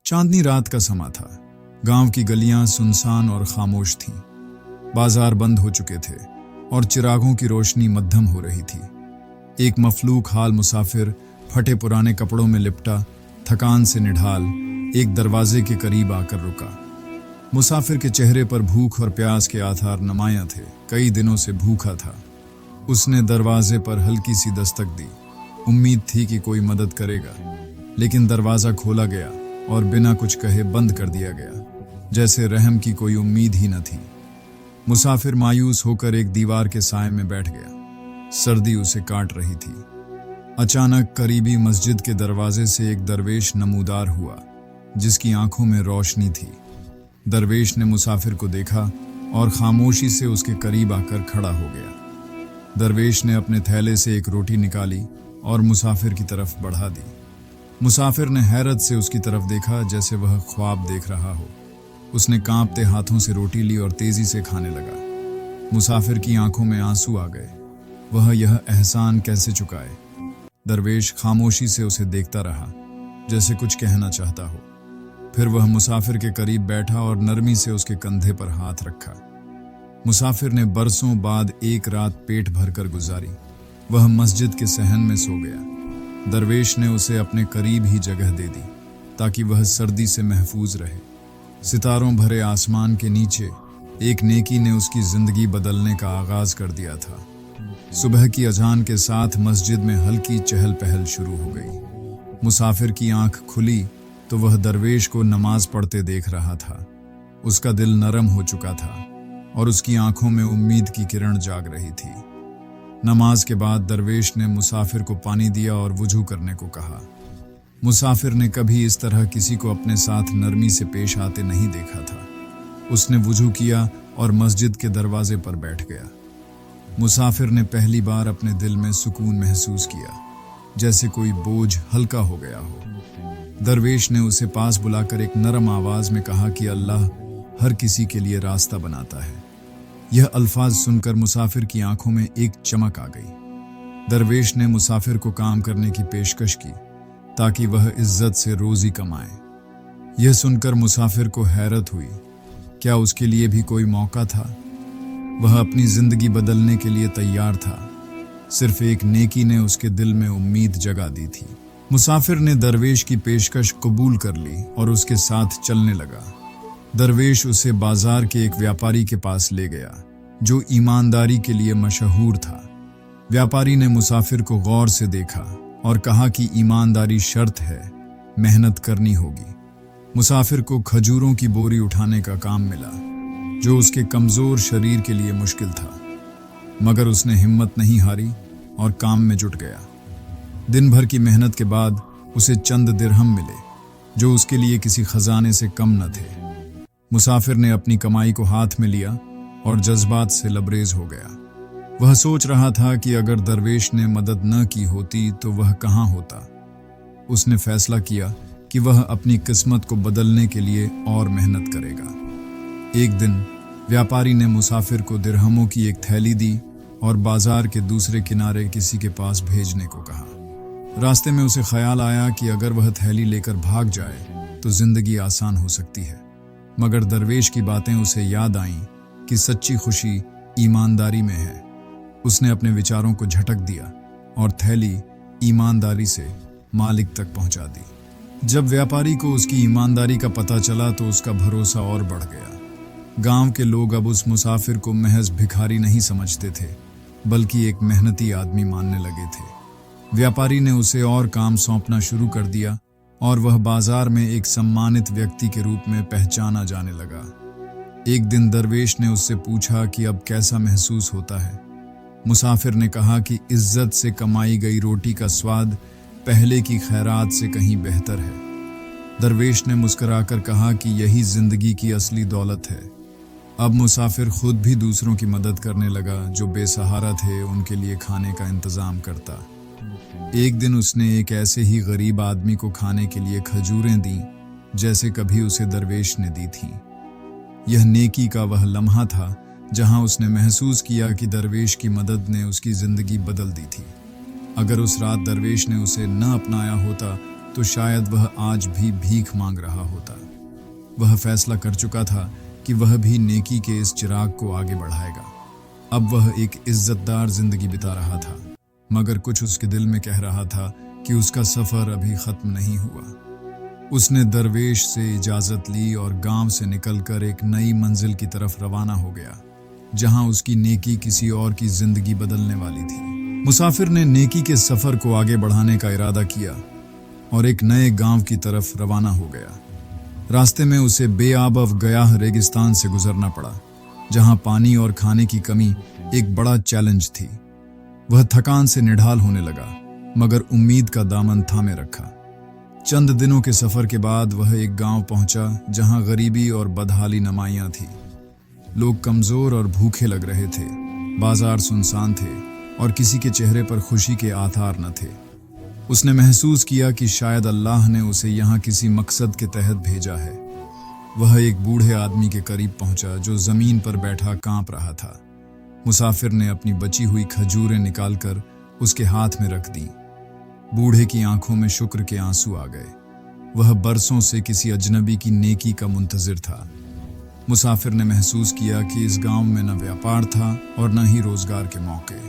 चांदनी रात का समा था। गांव की गलियां सुनसान और खामोश थीं। बाजार बंद हो चुके थे और चिरागों की रोशनी मध्यम हो रही थी। एक मफलूक हाल मुसाफिर फटे पुराने कपड़ों में लिपटा, थकान से निढाल, एक दरवाजे के करीब आकर रुका। मुसाफिर के चेहरे पर भूख और प्यास के आथार नुमायां थे। कई दिनों से भूखा था। उसने दरवाजे पर हल्की सी दस्तक दी। उम्मीद थी कि कोई मदद करेगा, लेकिन दरवाजा खोला गया और बिना कुछ कहे बंद कर दिया गया, जैसे रहम की कोई उम्मीद ही न थी। मुसाफिर मायूस होकर एक दीवार के साए में बैठ गया। सर्दी उसे काट रही थी। अचानक करीबी मस्जिद के दरवाजे से एक दरवेश नमूदार हुआ, जिसकी आंखों में रोशनी थी। दरवेश ने मुसाफिर को देखा और खामोशी से उसके करीब आकर खड़ा हो गया। दरवेश ने अपने थैले से एक रोटी निकाली और मुसाफिर की तरफ बढ़ा दी। मुसाफिर ने हैरत से उसकी तरफ देखा, जैसे वह ख्वाब देख रहा हो। उसने कांपते हाथों से रोटी ली और तेजी से खाने लगा। मुसाफिर की आंखों में आंसू आ गए। वह यह एहसान कैसे चुकाए? दरवेश खामोशी से उसे देखता रहा, जैसे कुछ कहना चाहता हो। फिर वह मुसाफिर के करीब बैठा और नरमी से उसके कंधे पर हाथ रखा। मुसाफिर ने बरसों बाद एक रात पेट भरकर गुजारी। वह मस्जिद के सहन में सो गया। दरवेश ने उसे अपने करीब ही जगह दे दी, ताकि वह सर्दी से महफूज रहे। सितारों भरे आसमान के नीचे एक नेकी ने उसकी जिंदगी बदलने का आगाज कर दिया था। सुबह की अजान के साथ मस्जिद में हल्की चहल पहल शुरू हो गई। मुसाफिर की आंख खुली तो वह दरवेश को नमाज पढ़ते देख रहा था। उसका दिल नरम हो चुका था और उसकी आंखों में उम्मीद की किरण जाग रही थी। नमाज के बाद दरवेश ने मुसाफिर को पानी दिया और वुजू करने को कहा। मुसाफिर ने कभी इस तरह किसी को अपने साथ नरमी से पेश आते नहीं देखा था। उसने वुजू किया और मस्जिद के दरवाजे पर बैठ गया। मुसाफिर ने पहली बार अपने दिल में सुकून महसूस किया, जैसे कोई बोझ हल्का हो गया हो। दरवेश ने उसे पास बुलाकर एक नरम आवाज में कहा कि अल्लाह हर किसी के लिए रास्ता बनाता है। यह अल्फाज सुनकर मुसाफिर की आंखों में एक चमक आ गई। दरवेश ने मुसाफिर को काम करने की पेशकश की, ताकि वह इज्जत से रोजी कमाए। यह सुनकर मुसाफिर को हैरत हुई। क्या उसके लिए भी कोई मौका था? वह अपनी जिंदगी बदलने के लिए तैयार था। सिर्फ एक नेकी ने उसके दिल में उम्मीद जगा दी थी। मुसाफिर ने दरवेश की पेशकश कबूल कर ली और उसके साथ चलने लगा। दरवेश उसे बाजार के एक व्यापारी के पास ले गया, जो ईमानदारी के लिए मशहूर था। व्यापारी ने मुसाफिर को गौर से देखा और कहा कि ईमानदारी शर्त है, मेहनत करनी होगी। मुसाफिर को खजूरों की बोरी उठाने का काम मिला, जो उसके कमजोर शरीर के लिए मुश्किल था, मगर उसने हिम्मत नहीं हारी और काम में जुट गया। दिन भर की मेहनत के बाद उसे चंद दिरहम मिले, जो उसके लिए किसी खजाने से कम न थे। मुसाफिर ने अपनी कमाई को हाथ में लिया और जज्बात से लबरेज हो गया। वह सोच रहा था कि अगर दरवेश ने मदद न की होती तो वह कहाँ होता। उसने फैसला किया कि वह अपनी किस्मत को बदलने के लिए और मेहनत करेगा। एक दिन व्यापारी ने मुसाफिर को दिरहमों की एक थैली दी और बाजार के दूसरे किनारे किसी के पास भेजने को कहा। रास्ते में उसे ख्याल आया कि अगर वह थैली लेकर भाग जाए तो जिंदगी आसान हो सकती है, मगर दरवेश की बातें उसे याद आईं कि सच्ची खुशी ईमानदारी में है। उसने अपने विचारों को झटक दिया और थैली ईमानदारी से मालिक तक पहुंचा दी। जब व्यापारी को उसकी ईमानदारी का पता चला तो उसका भरोसा और बढ़ गया। गांव के लोग अब उस मुसाफिर को महज भिखारी नहीं समझते थे, बल्कि एक मेहनती आदमी मानने लगे थे। व्यापारी ने उसे और काम सौंपना शुरू कर दिया और वह बाजार में एक सम्मानित व्यक्ति के रूप में पहचाना जाने लगा। एक दिन दरवेश ने उससे पूछा कि अब कैसा महसूस होता है। मुसाफिर ने कहा कि इज्जत से कमाई गई रोटी का स्वाद पहले की खैरात से कहीं बेहतर है। दरवेश ने मुस्कुराकर कहा कि यही जिंदगी की असली दौलत है। अब मुसाफिर खुद भी दूसरों की मदद करने लगा, जो बेसहारा थे उनके लिए खाने का इंतजाम करता। एक दिन उसने एक ऐसे ही गरीब आदमी को खाने के लिए खजूरें दी, जैसे कभी उसे दरवेश ने दी थी। यह नेकी का वह लम्हा था जहां उसने महसूस किया कि दरवेश की मदद ने उसकी जिंदगी बदल दी थी। अगर उस रात दरवेश ने उसे न अपनाया होता तो शायद वह आज भी भीख मांग रहा होता। वह फैसला कर चुका था कि वह भी नेकी के इस चिराग को आगे बढ़ाएगा। अब वह एक इज्जतदार जिंदगी बिता रहा था, मगर कुछ उसके दिल में कह रहा था कि उसका सफर अभी खत्म नहीं हुआ। उसने दरवेश से इजाजत ली और गांव से निकलकर एक नई मंजिल की तरफ रवाना हो गया, जहां उसकी नेकी किसी और की जिंदगी बदलने वाली थी। मुसाफिर ने नेकी के सफर को आगे बढ़ाने का इरादा किया और एक नए गांव की तरफ रवाना हो गया। रास्ते में उसे बेआब गयाह रेगिस्तान से गुजरना पड़ा, जहां पानी और खाने की कमी एक बड़ा चैलेंज थी। वह थकान से निढाल होने लगा, मगर उम्मीद का दामन थामे रखा। चंद दिनों के सफर के बाद वह एक गांव पहुंचा जहां गरीबी और बदहाली नुमायां थी। लोग कमजोर और भूखे लग रहे थे, बाजार सुनसान थे और किसी के चेहरे पर खुशी के आथार न थे। उसने महसूस किया कि शायद अल्लाह ने उसे यहाँ किसी मकसद के तहत भेजा है। वह एक बूढ़े आदमी के करीब पहुंचा जो जमीन पर बैठा कांप रहा था। मुसाफिर ने अपनी बची हुई खजूरें निकालकर उसके हाथ में रख दी। बूढ़े की आंखों में शुक्र के आंसू आ गए। वह बरसों से किसी अजनबी की नेकी का मुंतजिर था। मुसाफिर ने महसूस किया कि इस गांव में न व्यापार था और न ही रोजगार के मौके।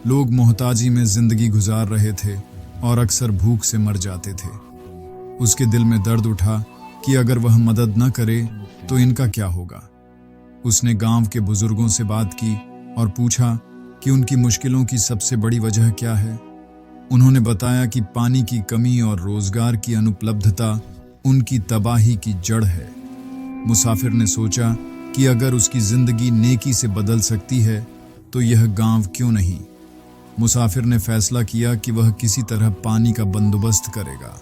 लोग मोहताजी में जिंदगी गुजार रहे थे और अक्सर भूख से मर जाते थे। उसके दिल में दर्द उठा कि अगर वह मदद न करे तो इनका क्या होगा। उसने गांव के बुजुर्गों से बात की और पूछा कि उनकी मुश्किलों की सबसे बड़ी वजह क्या है। उन्होंने बताया कि पानी की कमी और रोजगार की अनुपलब्धता उनकी तबाही की जड़ है। मुसाफिर ने सोचा कि अगर उसकी जिंदगी नेकी से बदल सकती है तो यह गांव क्यों नहीं। मुसाफिर ने फैसला किया कि वह किसी तरह पानी का बंदोबस्त करेगा।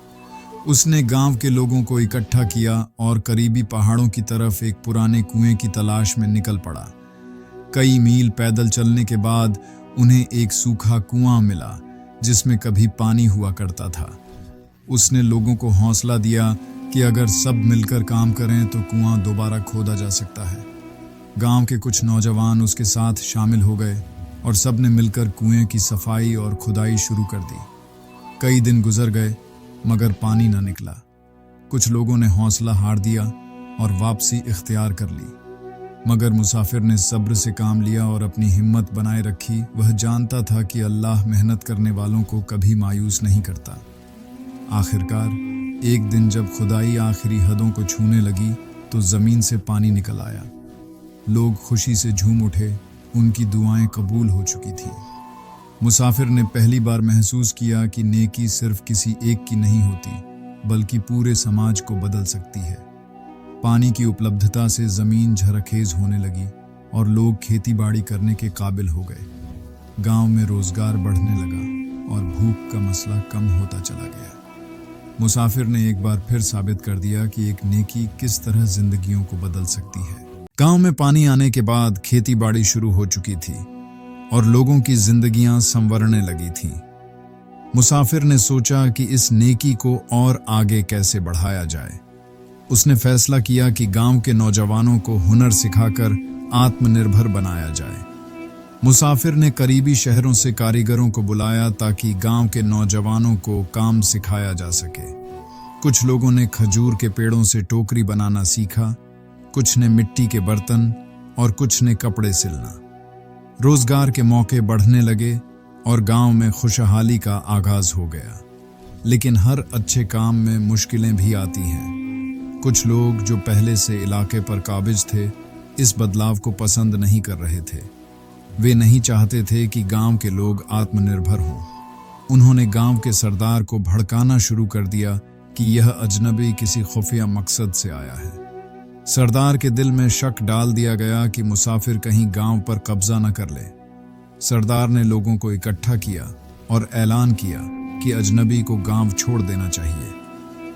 उसने गांव के लोगों को इकट्ठा किया और करीबी पहाड़ों की तरफ एक पुराने कुएं की तलाश में निकल पड़ा। कई मील पैदल चलने के बाद उन्हें एक सूखा कुआं मिला जिसमें कभी पानी हुआ करता था। उसने लोगों को हौसला दिया कि अगर सब मिलकर काम करें तो कुआं दोबारा खोदा जा सकता है। गांव के कुछ नौजवान उसके साथ शामिल हो गए और सब ने मिलकर कुएं की सफाई और खुदाई शुरू कर दी। कई दिन गुजर गए मगर पानी न निकला। कुछ लोगों ने हौसला हार दिया और वापसी इख्तियार कर ली, मगर मुसाफिर ने सब्र से काम लिया और अपनी हिम्मत बनाए रखी। वह जानता था कि अल्लाह मेहनत करने वालों को कभी मायूस नहीं करता। आखिरकार एक दिन जब खुदाई आखिरी हदों को छूने लगी तो जमीन से पानी निकल आया। लोग खुशी से झूम उठे, उनकी दुआएं कबूल हो चुकी थी। मुसाफिर ने पहली बार महसूस किया कि नेकी सिर्फ किसी एक की नहीं होती, बल्कि पूरे समाज को बदल सकती है। पानी की उपलब्धता से जमीन झरखेज होने लगी और लोग खेती बाड़ी करने के काबिल हो गए। गांव में रोजगार बढ़ने लगा और भूख का मसला कम होता चला गया। मुसाफिर ने एक बार फिर साबित कर दिया कि एक नेकी किस तरह जिंदगियों को बदल सकती है। गांव में पानी आने के बाद खेती बाड़ी शुरू हो चुकी थी और लोगों की जिंदगियां संवरने लगी थीं। मुसाफिर ने सोचा कि इस नेकी को और आगे कैसे बढ़ाया जाए। उसने फैसला किया कि गांव के नौजवानों को हुनर सिखाकर आत्मनिर्भर बनाया जाए। मुसाफिर ने करीबी शहरों से कारीगरों को बुलाया ताकि गांव के नौजवानों को काम सिखाया जा सके। कुछ लोगों ने खजूर के पेड़ों से टोकरी बनाना सीखा, कुछ ने मिट्टी के बर्तन और कुछ ने कपड़े सिलना। रोजगार के मौके बढ़ने लगे और गांव में खुशहाली का आगाज हो गया। लेकिन हर अच्छे काम में मुश्किलें भी आती हैं। कुछ लोग जो पहले से इलाके पर काबिज थे, इस बदलाव को पसंद नहीं कर रहे थे। वे नहीं चाहते थे कि गांव के लोग आत्मनिर्भर हों। उन्होंने गांव के सरदार को भड़काना शुरू कर दिया कि यह अजनबी किसी खुफिया मकसद से आया है। सरदार के दिल में शक डाल दिया गया कि मुसाफिर कहीं गांव पर कब्जा न कर ले। सरदार ने लोगों को इकट्ठा किया और ऐलान किया कि अजनबी को गांव छोड़ देना चाहिए।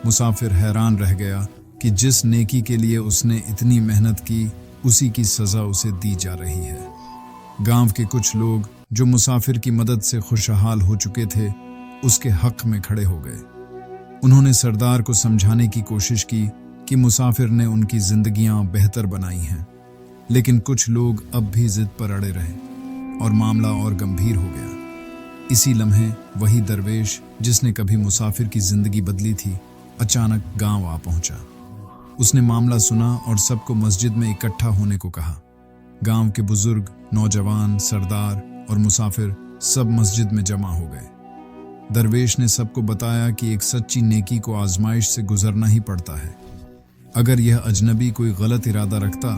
मुसाफिर हैरान रह गया कि जिस नेकी के लिए उसने इतनी मेहनत की, उसी की सजा उसे दी जा रही है। गांव के कुछ लोग जो मुसाफिर की मदद से खुशहाल हो चुके थे, उसके हक में खड़े हो गए। उन्होंने सरदार को समझाने की कोशिश की कि मुसाफिर ने उनकी जिंदगियां बेहतर बनाई हैं, लेकिन कुछ लोग अब भी जिद पर अड़े रहे और मामला और गंभीर हो गया। इसी लम्हे वही दरवेश जिसने कभी मुसाफिर की जिंदगी बदली थी, अचानक गांव आ पहुंचा। उसने मामला सुना और सबको मस्जिद में इकट्ठा होने को कहा। गांव के बुजुर्ग, नौजवान, सरदार और मुसाफिर सब मस्जिद में जमा हो गए। दरवेश ने सबको बताया कि एक सच्ची नेकी को आजमाइश से गुजरना ही पड़ता है। अगर यह अजनबी कोई गलत इरादा रखता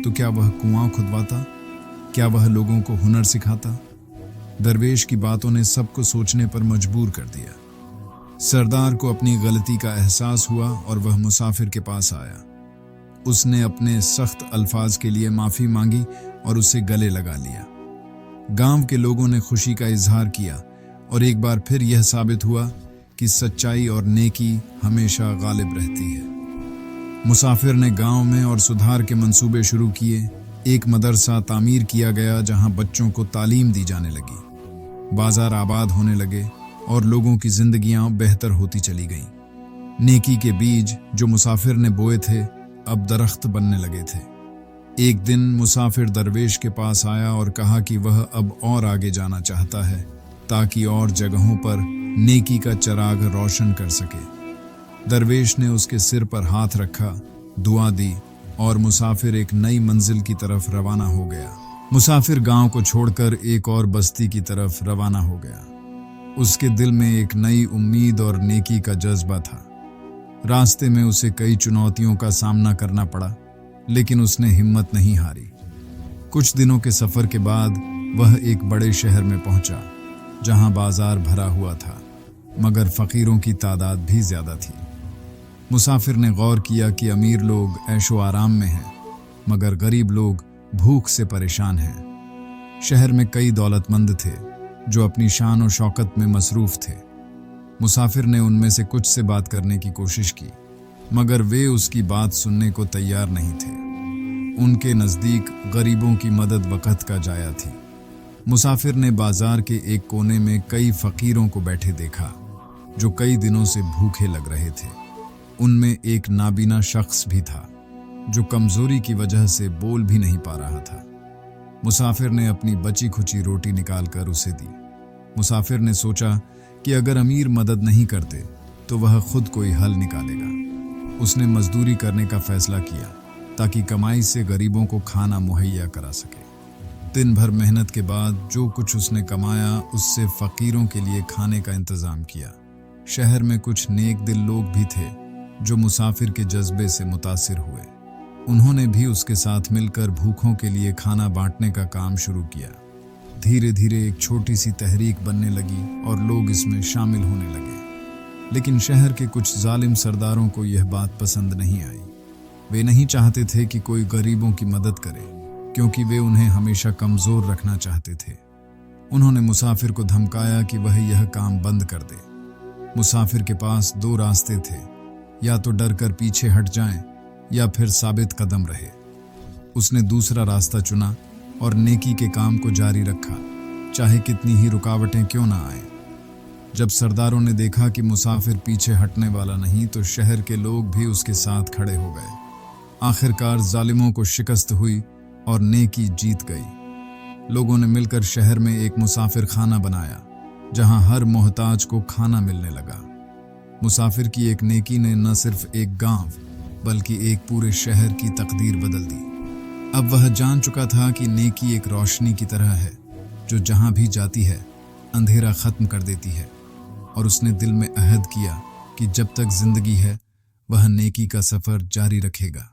तो क्या वह कुआं खुदवाता? क्या वह लोगों को हुनर सिखाता? दरवेश की बातों ने सबको सोचने पर मजबूर कर दिया। सरदार को अपनी गलती का एहसास हुआ और वह मुसाफिर के पास आया। उसने अपने सख्त अल्फाज के लिए माफी मांगी और उसे गले लगा लिया। गांव के लोगों ने खुशी का इजहार किया और एक बार फिर यह साबित हुआ कि सच्चाई और नेकी हमेशा गालिब रहती है। मुसाफिर ने गांव में और सुधार के मंसूबे शुरू किए। एक मदरसा तामीर किया गया जहां बच्चों को तालीम दी जाने लगी। बाजार आबाद होने लगे और लोगों की जिंदगियां बेहतर होती चली गईं। नेकी के बीज जो मुसाफिर ने बोए थे अब दरख्त बनने लगे थे। एक दिन मुसाफिर दरवेश के पास आया और कहा कि वह अब और आगे जाना चाहता है ताकि और जगहों पर नेकी का चिराग रोशन कर सके। दरवेश ने उसके सिर पर हाथ रखा, दुआ दी और मुसाफिर एक नई मंजिल की तरफ रवाना हो गया। मुसाफिर गांव को छोड़कर एक और बस्ती की तरफ रवाना हो गया। उसके दिल में एक नई उम्मीद और नेकी का जज्बा था। रास्ते में उसे कई चुनौतियों का सामना करना पड़ा, लेकिन उसने हिम्मत नहीं हारी। कुछ दिनों के सफर के बाद वह एक बड़े शहर में पहुंचा, जहां बाजार भरा हुआ था, मगर फकीरों की तादाद भी ज्यादा थी। मुसाफिर ने गौर किया कि अमीर लोग ऐशो आराम में हैं, मगर गरीब लोग भूख से परेशान हैं। शहर में कई दौलतमंद थे जो अपनी शान और शौकत में मसरूफ थे। मुसाफिर ने उनमें से कुछ से बात करने की कोशिश की, मगर वे उसकी बात सुनने को तैयार नहीं थे। उनके नज़दीक गरीबों की मदद वक़्त का जाया थी। मुसाफिर ने बाजार के एक कोने में कई फकीरों को बैठे देखा जो कई दिनों से भूखे लग रहे थे। उनमें एक नाबीना शख्स भी था जो कमजोरी की वजह से बोल भी नहीं पा रहा था। मुसाफिर ने अपनी बची खुची रोटी निकालकर उसे दी। मुसाफिर ने सोचा कि अगर अमीर मदद नहीं करते तो वह खुद कोई हल निकालेगा। उसने मजदूरी करने का फैसला किया ताकि कमाई से गरीबों को खाना मुहैया करा सके। दिन भर मेहनत के बाद जो कुछ उसने कमाया उससे फकीरों के लिए खाने का इंतजाम किया। शहर में कुछ नेक दिल लोग भी थे जो मुसाफिर के जज्बे से मुतासिर हुए। उन्होंने भी उसके साथ मिलकर भूखों के लिए खाना बांटने का काम शुरू किया। धीरे धीरे एक छोटी सी तहरीक बनने लगी और लोग इसमें शामिल होने लगे। लेकिन शहर के कुछ जालिम सरदारों को यह बात पसंद नहीं आई। वे नहीं चाहते थे कि कोई गरीबों की मदद करे, क्योंकि वे उन्हें हमेशा कमजोर रखना चाहते थे। उन्होंने मुसाफिर को धमकाया कि वह यह काम बंद कर दे। मुसाफिर के पास दो रास्ते थे, या तो डर कर पीछे हट जाएं या फिर साबित कदम रहे। उसने दूसरा रास्ता चुना और नेकी के काम को जारी रखा, चाहे कितनी ही रुकावटें क्यों ना आए। जब सरदारों ने देखा कि मुसाफिर पीछे हटने वाला नहीं तो शहर के लोग भी उसके साथ खड़े हो गए। आखिरकार जालिमों को शिकस्त हुई और नेकी जीत गई। लोगों ने मिलकर शहर में एक मुसाफिर खाना बनाया जहां हर मोहताज को खाना मिलने लगा। मुसाफिर की एक नेकी ने न सिर्फ एक गांव बल्कि एक पूरे शहर की तकदीर बदल दी। अब वह जान चुका था कि नेकी एक रोशनी की तरह है जो जहां भी जाती है अंधेरा खत्म कर देती है, और उसने दिल में अहद किया कि जब तक जिंदगी है वह नेकी का सफर जारी रखेगा।